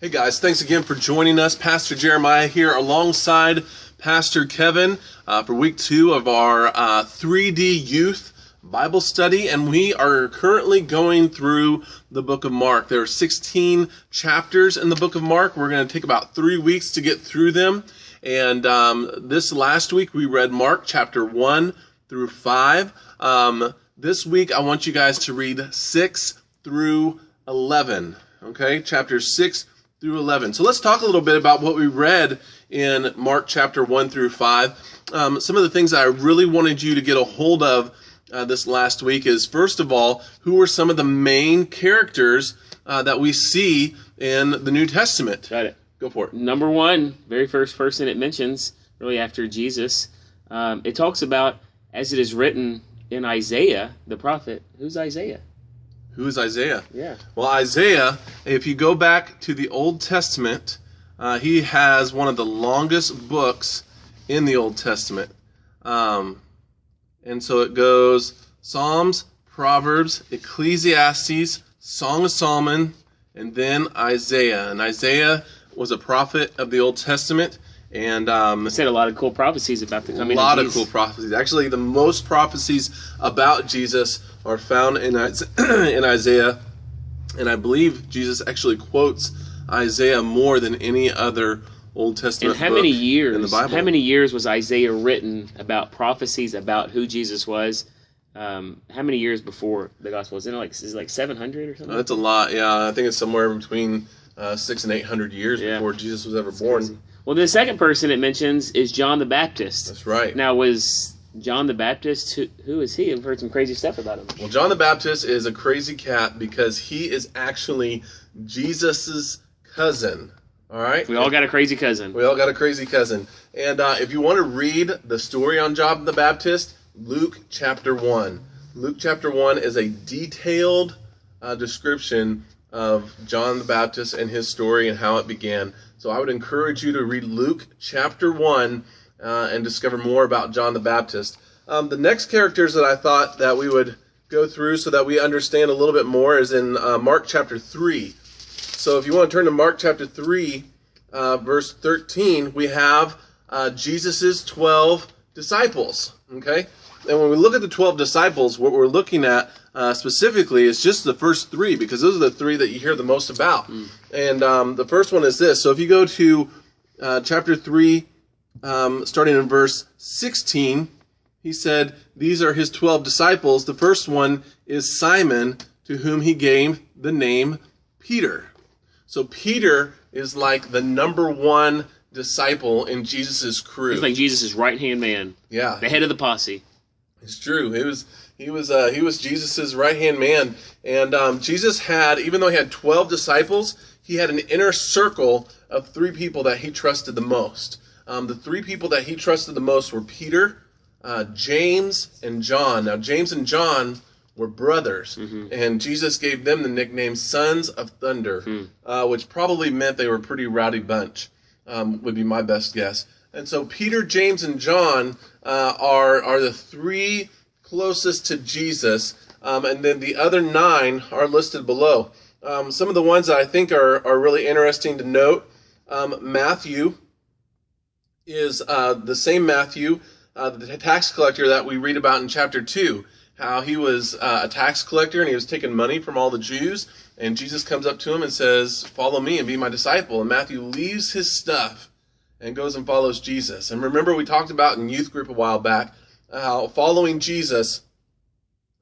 Hey guys, thanks again for joining us. Pastor Jeremiah here alongside Pastor Kevin for week 2 of our 3D Youth Bible study, and we are currently going through the book of Mark. There are 16 chapters in the book of Mark. We're going to take about 3 weeks to get through them, and this last week we read Mark chapter 1 through 5. This week I want you guys to read 6 through 11, okay? Chapters 6 through 11. So let's talk a little bit about what we read in Mark chapter 1 through 5. Some of the things I really wanted you to get a hold of this last week is, first of all, who are some of the main characters that we see in the New Testament? Got it. Go for it. Number one, very first person it mentions, really after Jesus, it talks about, as it is written in Isaiah, the prophet. Who's Isaiah? Who is Isaiah? Yeah. Well, Isaiah, if you go back to the Old Testament, he has one of the longest books in the Old Testament. And so it goes Psalms, Proverbs, Ecclesiastes, Song of Solomon, and then Isaiah. And Isaiah was a prophet of the Old Testament. And It said a lot of cool prophecies about the coming of Jesus. A lot of cool prophecies. Actually, the most prophecies about Jesus are found in Isaiah, and I believe Jesus actually quotes Isaiah more than any other Old Testament book in the Bible. How many years was Isaiah written about prophecies about who Jesus was? How many years before the gospel? Is it like 700 or something? That's a lot, yeah. I think it's somewhere between 600 and 800 years before Jesus was ever born. Crazy. Well, the second person it mentions is John the Baptist. That's right. Now, was John the Baptist, who is he? I've heard some crazy stuff about him. Well, John the Baptist is a crazy cat because he is actually Jesus's cousin. All right? We all got a crazy cousin. We all got a crazy cousin. And if you want to read the story on John the Baptist, Luke chapter 1. Luke chapter 1 is a detailed description of John the Baptist and his story and how it began. So I would encourage you to read Luke chapter 1 and discover more about John the Baptist. The next characters that I thought that we would go through so that we understand a little bit more is in Mark chapter 3. So if you want to turn to Mark chapter 3, verse 13, we have Jesus' 12 disciples. Okay? And when we look at the 12 disciples, what we're looking at specifically is just the first 3, because those are the 3 that you hear the most about. And the first one is this. So if you go to chapter 3, starting in verse 16, he said, these are his 12 disciples. The first one is Simon, to whom he gave the name Peter. So Peter is like the number one disciple in Jesus' crew. He's like Jesus' right-hand man. Yeah. The head of the posse. It's true. He was Jesus' right-hand man. And Jesus had, even though he had 12 disciples, he had an inner circle of 3 people that he trusted the most. The 3 people that he trusted the most were Peter, James, and John. Now, James and John were brothers, and Jesus gave them the nickname Sons of Thunder, which probably meant they were a pretty rowdy bunch, would be my best guess. And so Peter, James, and John are the 3 closest to Jesus, and then the other 9 are listed below. Some of the ones that I think are really interesting to note, Matthew is the same Matthew, the tax collector that we read about in chapter 2, how he was a tax collector and he was taking money from all the Jews, and Jesus comes up to him and says, follow me and be my disciple. And Matthew leaves his stuff and goes and follows Jesus. And remember, we talked about in youth group a while back how following Jesus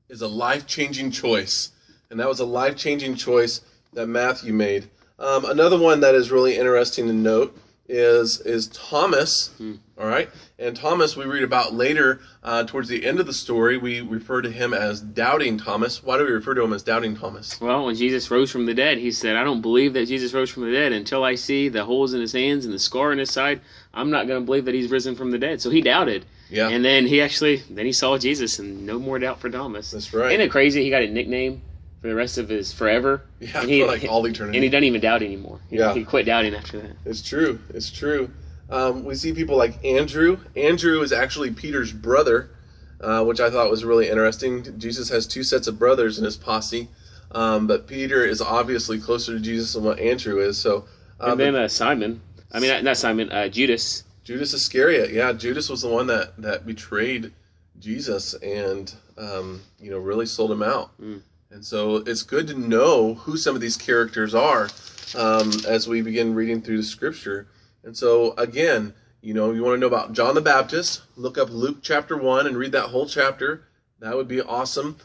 is a life-changing choice. And that was a life-changing choice that Matthew made. Another one that is really interesting to note is Thomas, all right? And Thomas, we read about later, towards the end of the story, we refer to him as Doubting Thomas. Why do we refer to him as Doubting Thomas? Well, when Jesus rose from the dead, he said, I don't believe that Jesus rose from the dead until I see the holes in his hands and the scar in his side. I'm not going to believe that he's risen from the dead. So he doubted. Yeah. And then he saw Jesus, and no more doubt for Thomas. That's right. Isn't it crazy? He got a nickname for the rest of his forever. Yeah, and for like all eternity. And he doesn't even doubt anymore. He quit doubting after that. It's true. It's true. We see people like Andrew. Andrew is actually Peter's brother, which I thought was really interesting. Jesus has 2 sets of brothers in his posse, but Peter is obviously closer to Jesus than what Andrew is. So And then Simon. I mean, not Simon. Judas. Judas Iscariot. Yeah, Judas was the one that betrayed Jesus and really sold him out. And so it's good to know who some of these characters are as we begin reading through the Scripture. And so again, you want to know about John the Baptist, look up Luke chapter 1 and read that whole chapter. That would be awesome.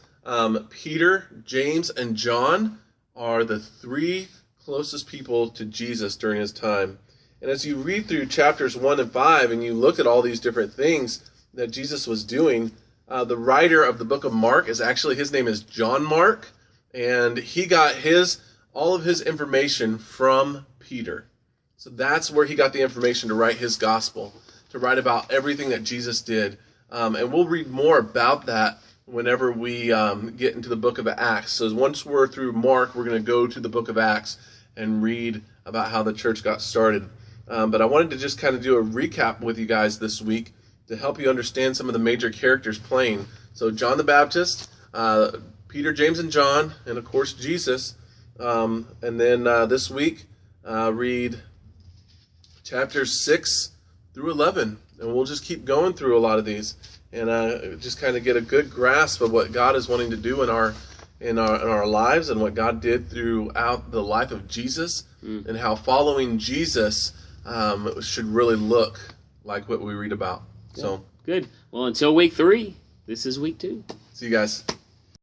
Peter, James, and John are the three closest people to Jesus during his time. And as you read through chapters 1 and 5 and you look at all these different things that Jesus was doing, the writer of the book of Mark his name is John Mark, and he got all of his information from Peter. So that's where he got the information to write his gospel, to write about everything that Jesus did. And we'll read more about that whenever we get into the book of Acts. So once we're through Mark, we're going to go to the book of Acts and read about how the church got started. But I wanted to just kind of do a recap with you guys this week to help you understand some of the major characters playing. So John the Baptist, Peter, James, and John, and of course Jesus. And then this week, read chapters 6 through 11. And we'll just keep going through a lot of these and just kind of get a good grasp of what God is wanting to do in our lives and what God did throughout the life of Jesus and how following Jesus should really look like what we read about. Good. Well, until week 3, this is week 2. See you guys.